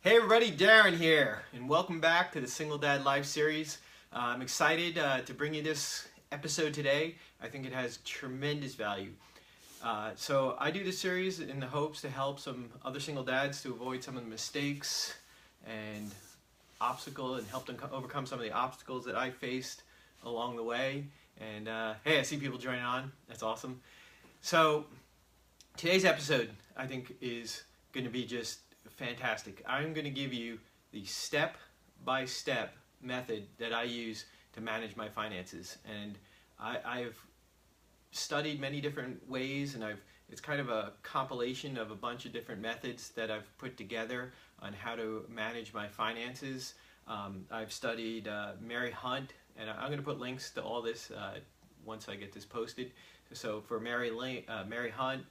Hey everybody, Darren here, and welcome back to the Single Dad Live series. I'm excited to bring you this episode today. I think it has tremendous value. So I do this series in the hopes to help some other single dads to avoid some of the mistakes and help them overcome some of the obstacles that I faced along the way. And hey, I see people joining on. That's awesome. So today's episode, I think, is going to be just fantastic. I'm going to give you the step-by-step method that I use to manage my finances, and I've studied many different ways, and it's kind of a compilation of a bunch of different methods that I've put together on how to manage my finances. I've studied Mary Hunt, and I'm going to put links to all this once I get this posted. So for Mary Hunt,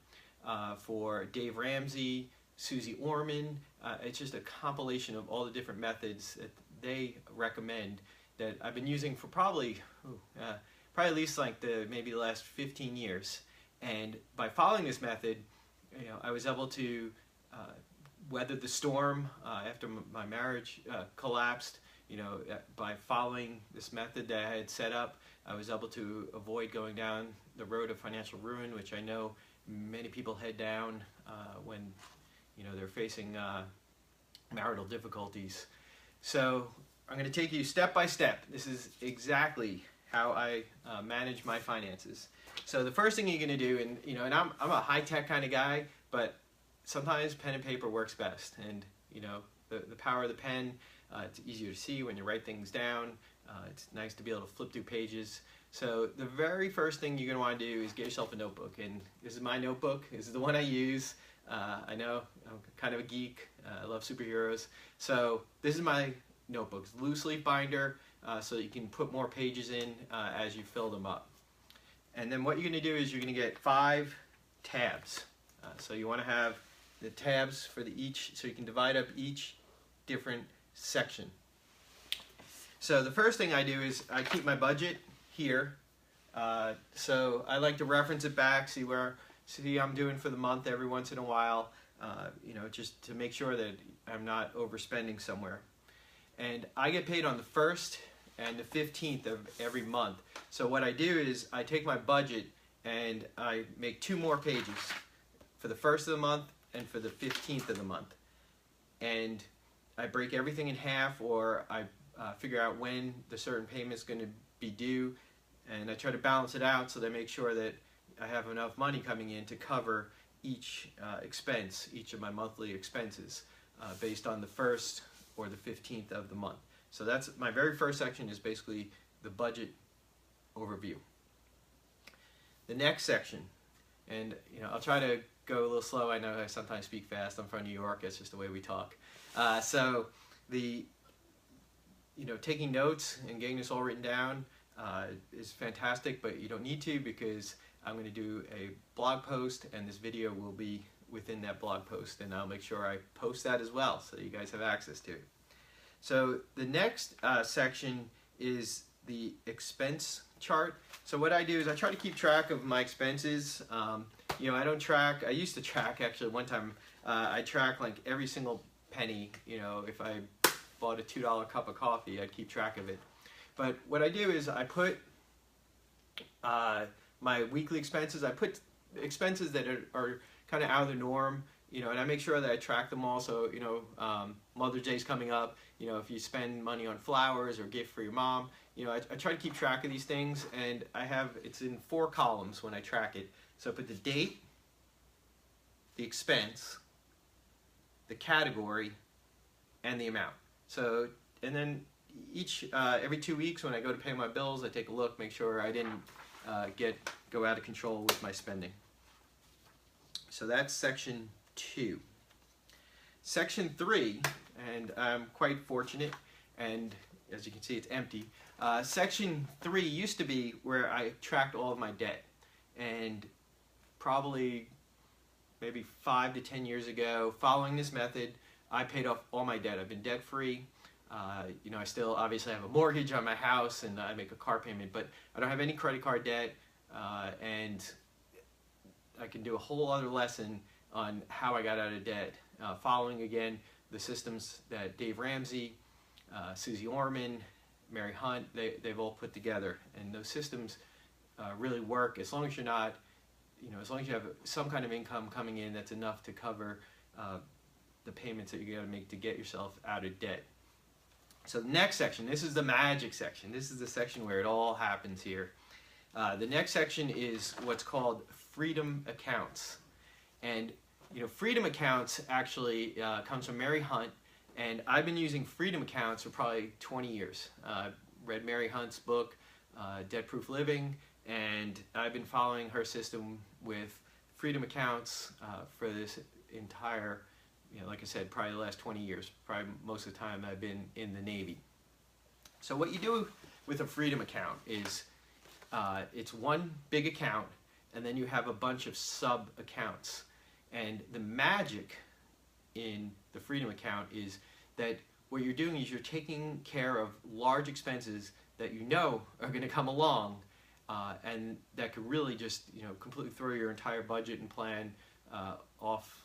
for Dave Ramsey, Susie Orman, it's just a compilation of all the different methods that they recommend that I've been using for probably at least like maybe the last 15 years. And by following this method, I was able to weather the storm after my marriage collapsed. By following this method that I had set up, I was able to avoid going down the road of financial ruin, which I know many people head down when they're facing marital difficulties. So I'm going to take you step by step. This is exactly how I manage my finances. So the first thing you're going to do, and I'm a high-tech kind of guy, but sometimes pen and paper works best. And the power of the pen, it's easier to see when you write things down. It's nice to be able to flip through pages. So the very first thing you're going to want to do is get yourself a notebook. And this is my notebook. This is the one I use. I know I'm kind of a geek. I love superheroes. So this is my notebook. It's a loose leaf binder, so that you can put more pages in as you fill them up. And then what you're going to do is you're going to get 5 tabs. So you want to have the tabs for each, so you can divide up each different section. So the first thing I do is I keep my budget here. So I like to reference it back, see I'm doing for the month every once in a while, just to make sure that I'm not overspending somewhere. And I get paid on the 1st and the 15th of every month. So what I do is I take my budget and I make 2 more pages for the 1st of the month and for the 15th of the month. And I break everything in half, or I figure out when the certain payment is going to be due, and I try to balance it out so that I make sure that I have enough money coming in to cover each expense, each of my monthly expenses, based on the 1st or the 15th of the month. So that's my very first section, is basically the budget overview. The next section, and I'll try to go a little slow. I know I sometimes speak fast. I'm from New York. It's just the way we talk. So taking notes and getting this all written down is fantastic, but you don't need to, because I'm going to do a blog post, and this video will be within that blog post, and I'll make sure I post that as well so you guys have access to it. So the next section is the expense chart. So what I do is I try to keep track of my expenses. I don't track. I used to track, actually, one time. I track like every single penny. If I bought a $2 cup of coffee, I'd keep track of it. But what I do is I put my weekly expenses. I put expenses that are kind of out of the norm, and I make sure that I track them all. So, Mother's Day's coming up. If you spend money on flowers or gift for your mom, I try to keep track of these things, and it's in 4 columns when I track it. So I put the date, the expense, the category, and the amount. So, and then every 2 weeks when I go to pay my bills, I take a look, make sure I didn't go out of control with my spending. So that's section 2. Section 3, and I'm quite fortunate, and as you can see, it's empty. Section 3 used to be where I tracked all of my debt, and probably maybe 5 to 10 years ago, following this method, I paid off all my debt. I've been debt-free. I still obviously have a mortgage on my house, and I make a car payment, but I don't have any credit card debt, and I can do a whole other lesson on how I got out of debt, following again the systems that Dave Ramsey, Susie Orman, Mary Hunt, they've all put together. And those systems really work as long as you're not, as long as you have some kind of income coming in that's enough to cover the payments that you got to make to get yourself out of debt. So the next section, this is the magic section. This is the section where it all happens here. The next section is what's called freedom accounts. And freedom accounts actually comes from Mary Hunt, and I've been using freedom accounts for probably 20 years. Read Mary Hunt's book, Debt Proof Living, and I've been following her system with freedom accounts for this entire, like I said, probably the last 20 years. Probably most of the time I've been in the Navy. So what you do with a freedom account is it's one big account, and then you have a bunch of sub accounts. And the magic in the freedom account is that what you're doing is you're taking care of large expenses that are going to come along, and that could really just completely throw your entire budget and plan off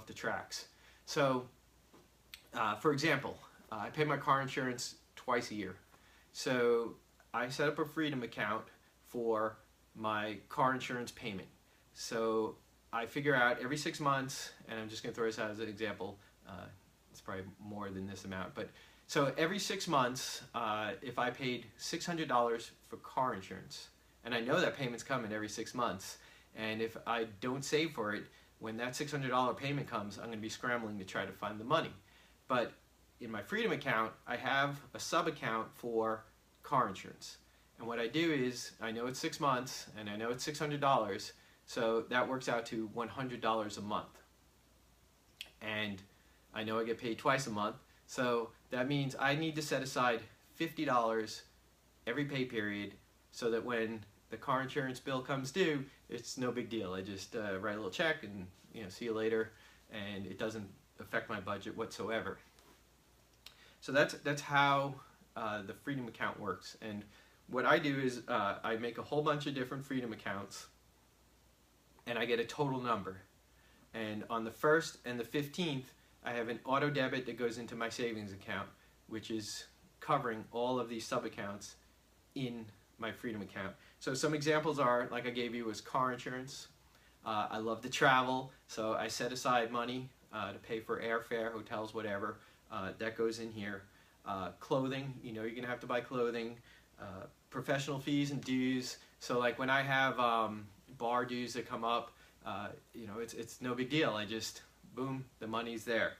the tracks. So, for example, I pay my car insurance twice a year. So I set up a freedom account for my car insurance payment. So I figure out every 6 months, and I'm just going to throw this out as an example. It's probably more than this amount, but so every 6 months, if I paid $600 for car insurance, and I know that payment's coming every 6 months, and if I don't save for it, when that $600 payment comes, I'm going to be scrambling to try to find the money. But in my freedom account, I have a sub account for car insurance. And what I do is, I know it's 6 months, and I know it's $600, so that works out to $100 a month. And I know I get paid twice a month, so that means I need to set aside $50 every pay period so that when the car insurance bill comes due, it's no big deal. I just write a little check and see you later, and it doesn't affect my budget whatsoever. So that's how the freedom account works. And what I do is I make a whole bunch of different freedom accounts, and I get a total number. And on the 1st and the 15th, I have an auto debit that goes into my savings account, which is covering all of these sub accounts in my freedom account. So some examples are, like I gave you, was car insurance. I love to travel, so I set aside money to pay for airfare, hotels, whatever. That goes in here. Clothing, you're gonna have to buy clothing. Professional fees and dues. So like when I have bar dues that come up, it's no big deal. I just, boom, the money's there.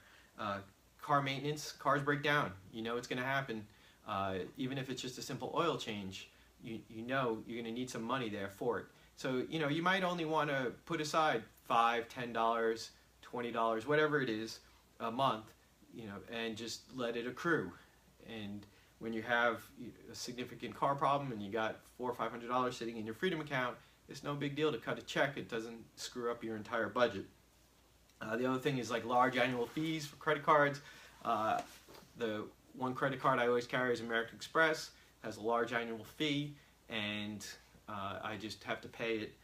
Car maintenance, cars break down. It's gonna happen. Even if it's just a simple oil change, you know you're gonna need some money there for it. So you might only want to put aside $5, $10, $20, whatever it is, a month, and just let it accrue. And when you have a significant car problem and you got $400 or $500 sitting in your freedom account, it's no big deal to cut a check. It doesn't screw up your entire budget. The other thing is like large annual fees for credit cards. The one credit card I always carry is American Express. Has a large annual fee, and I just have to pay it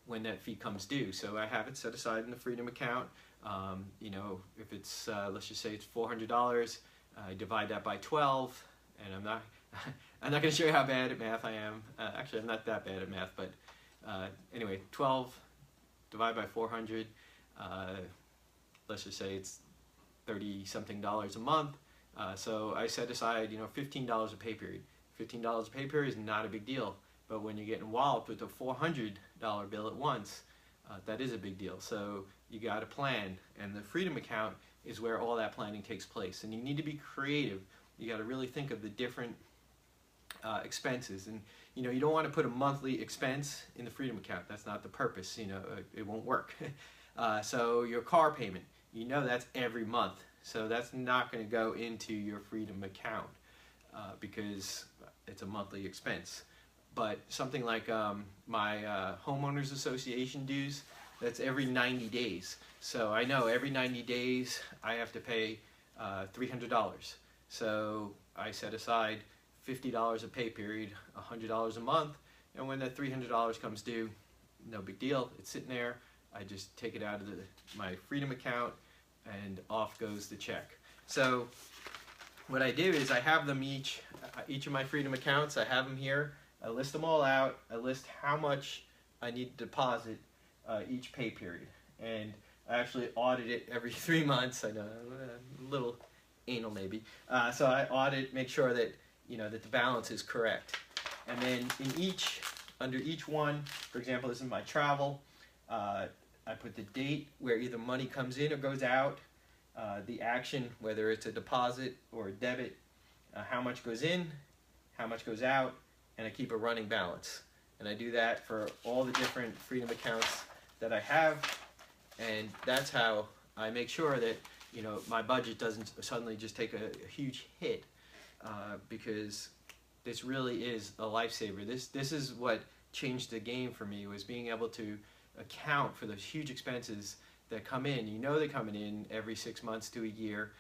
when that fee comes due. So I have it set aside in the freedom account. If it's let's just say it's $400, I divide that by 12, and I'm not going to show you how bad at math I am. Actually, I'm not that bad at math, but anyway, 12 divided by 400. Let's just say it's $30-something a month. So I set aside, $15 a pay period. $15 a pay period is not a big deal, but when you're getting walloped with a $400 bill at once, that is a big deal. So you got to plan, and the freedom account is where all that planning takes place. And you need to be creative. You got to really think of the different expenses, and you don't want to put a monthly expense in the freedom account. That's not the purpose. It won't work. So your car payment, that's every month. So that's not going to go into your freedom account because it's a monthly expense. But something like my homeowners association dues, that's every 90 days. So I know every 90 days I have to pay $300. So I set aside $50 a pay period, $100 a month, and when that $300 comes due, no big deal. It's sitting there. I just take it out of my freedom account, and off goes the check. So what I do is I have them each of my Freedom accounts, I have them here. I list them all out. I list how much I need to deposit each pay period. And I actually audit it every 3 months. I know, a little anal maybe. So I audit, make sure that, that the balance is correct. And then under each one, for example, this is my travel. I put the date where either money comes in or goes out, the action, whether it's a deposit or a debit, how much goes in, how much goes out, and I keep a running balance. And I do that for all the different Freedom accounts that I have, and that's how I make sure that my budget doesn't suddenly just take a huge hit, because this really is a lifesaver. This is what changed the game for me, was being able to account for those huge expenses that come in. They're coming in every 6 months to a year,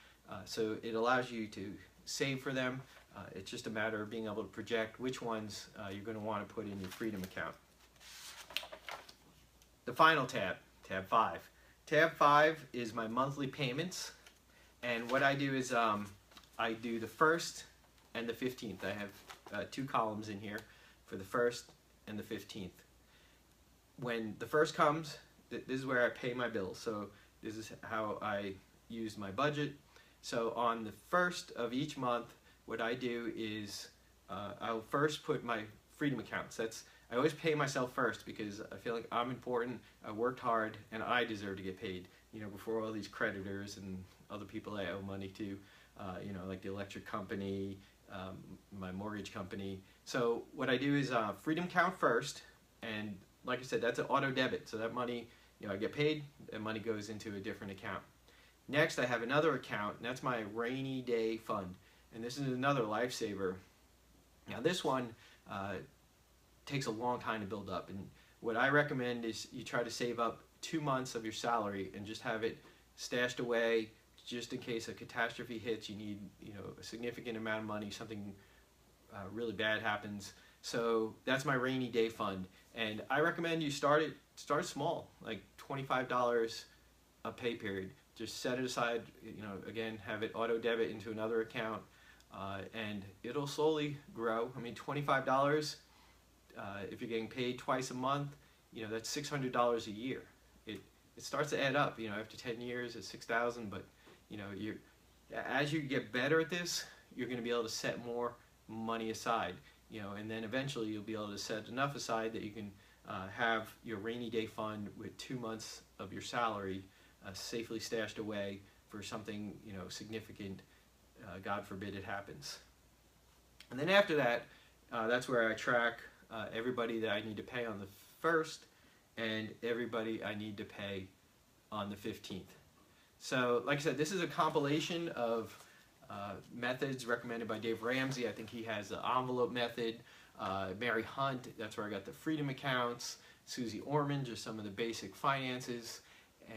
so it allows you to save for them. It's just a matter of being able to project which ones you're going to want to put in your Freedom account. The final tab, tab 5. Tab 5 is my monthly payments, and what I do is I do the 1st and the 15th. I have 2 columns in here for the 1st and the 15th. When the 1st comes, this is where I pay my bills. So this is how I use my budget. So on the 1st of each month, what I do is I'll first put my Freedom accounts. I always pay myself first because I feel like I'm important, I worked hard, and I deserve to get paid, before all these creditors and other people I owe money to, like the electric company, my mortgage company. So what I do is Freedom account first, and like I said, that's an auto debit. So that money, I get paid, that money goes into a different account. Next, I have another account, and that's my rainy day fund. And this is another lifesaver. Now this one takes a long time to build up, and what I recommend is you try to save up 2 months of your salary and just have it stashed away just in case a catastrophe hits. You need a significant amount of money, something really bad happens. So that's my rainy day fund, and I recommend you start small, like $25 a pay period. Just set it aside, again, have it auto debit into another account, and it'll slowly grow. I mean, $25, if you're getting paid twice a month, that's $600 a year. It starts to add up, after 10 years it's $6,000, but as you get better at this, you're going to be able to set more money aside, and then eventually you'll be able to set enough aside that you can have your rainy day fund with 2 months of your salary safely stashed away for something significant. God forbid it happens. And then after that, that's where I track everybody that I need to pay on the 1st and everybody I need to pay on the 15th. So like I said, this is a compilation of methods recommended by Dave Ramsey. I think he has the envelope method. Mary Hunt, that's where I got the Freedom accounts. Susie Orman, just some of the basic finances.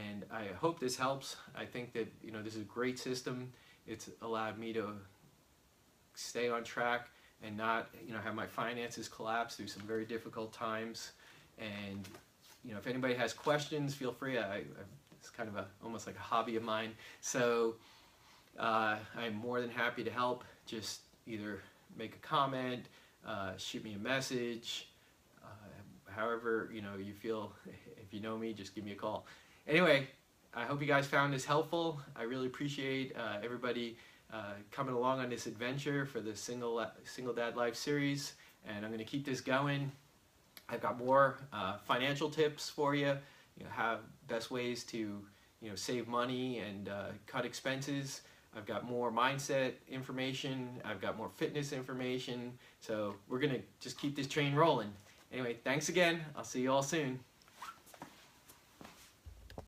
And I hope this helps. I think that this is a great system. It's allowed me to stay on track and not have my finances collapse through some very difficult times. And if anybody has questions, feel free. It's kind of almost like a hobby of mine. So I'm more than happy to help. Just either make a comment, shoot me a message, however you feel. If you know me, just give me a call. Anyway, I hope you guys found this helpful. I really appreciate everybody coming along on this adventure for the Single Dad Life series, and I'm going to keep this going. I've got more financial tips for you. Have best ways to save money and cut expenses. I've got more mindset information. I've got more fitness information. So we're going to just keep this train rolling. Anyway, thanks again. I'll see you all soon.